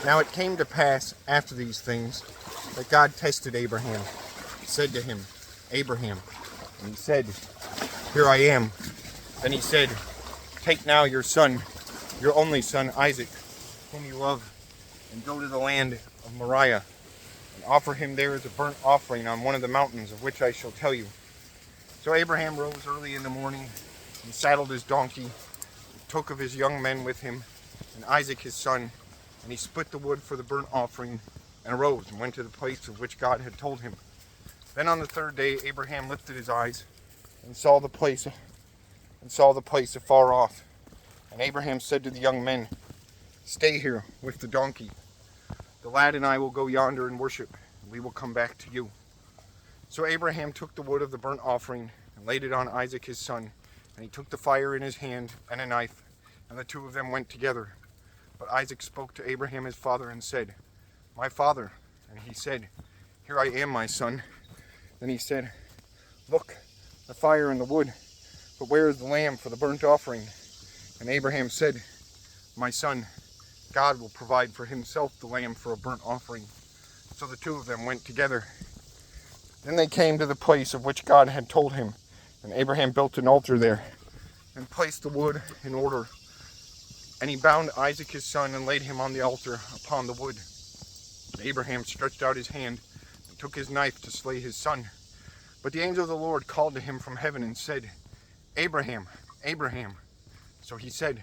Now it came to pass after these things that God tested Abraham, said to him, Abraham, and he said, Here I am. Then he said, Take now your son, your only son Isaac, whom you love, and go to the land of Moriah, and offer him there as a burnt offering on one of the mountains of which I shall tell you. So Abraham rose early in the morning, and saddled his donkey, and took of his young men with him, and Isaac his son, and he split the wood for the burnt offering, and arose and went to the place of which God had told him. Then on the third day Abraham lifted his eyes, and saw the place afar off. And Abraham said to the young men, Stay here with the donkey. The lad and I will go yonder and worship, and we will come back to you. So Abraham took the wood of the burnt offering, and laid it on Isaac his son, and he took the fire in his hand and a knife, and the two of them went together. But Isaac spoke to Abraham his father and said, My father. And he said, Here I am, my son. Then he said, Look, the fire and the wood, but where is the lamb for the burnt offering? And Abraham said, My son, God will provide for himself the lamb for a burnt offering. So the two of them went together. Then they came to the place of which God had told him, and Abraham built an altar there, and placed the wood in order. And he bound Isaac his son, and laid him on the altar upon the wood. And Abraham stretched out his hand, and took his knife to slay his son. But the angel of the Lord called to him from heaven, and said, Abraham, Abraham. So he said,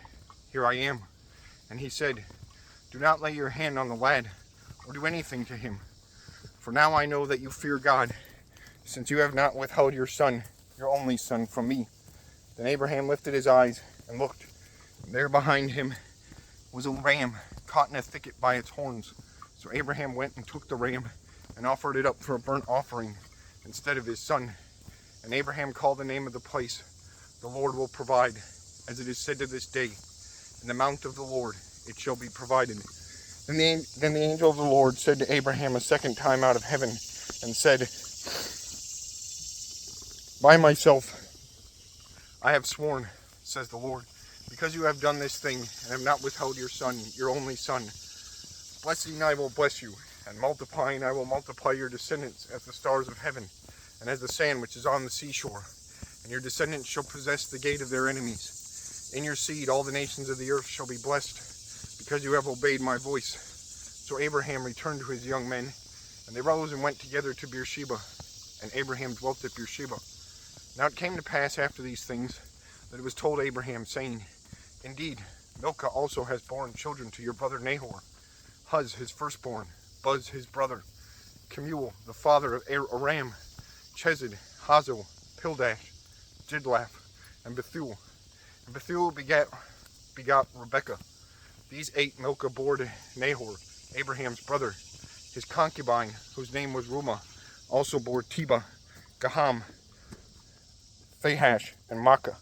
Here I am. And he said, Do not lay your hand on the lad, or do anything to him. For now I know that you fear God, since you have not withheld your son, your only son, from me. Then Abraham lifted his eyes, and looked, and there behind him was a ram caught in a thicket by its horns. So Abraham went and took the ram, and offered it up for a burnt offering instead of his son. And Abraham called the name of the place, The Lord will provide, as it is said to this day, In the mount of the Lord it shall be provided. Then the angel of the Lord said to Abraham a second time out of heaven, and said, By myself I have sworn, says the Lord, because you have done this thing, and have not withheld your son, your only son. Blessing I will bless you, and multiplying I will multiply your descendants as the stars of heaven, and as the sand which is on the seashore. And your descendants shall possess the gate of their enemies. In your seed all the nations of the earth shall be blessed, because you have obeyed my voice. So Abraham returned to his young men, and they rose and went together to Beersheba, and Abraham dwelt at Beersheba. Now it came to pass after these things, that it was told Abraham, saying, Indeed, Milcah also has borne children to your brother Nahor, Huz his firstborn, Buz his brother, Kemuel the father of Aram, Chesed, Hazo, Pildash, Jidlaph, and Bethuel. And Bethuel begot Rebekah. These 8 Milcah bore to Nahor, Abraham's brother. His concubine, whose name was Rumah, also bore Tebah, Gaham, Thahash, and Makkah.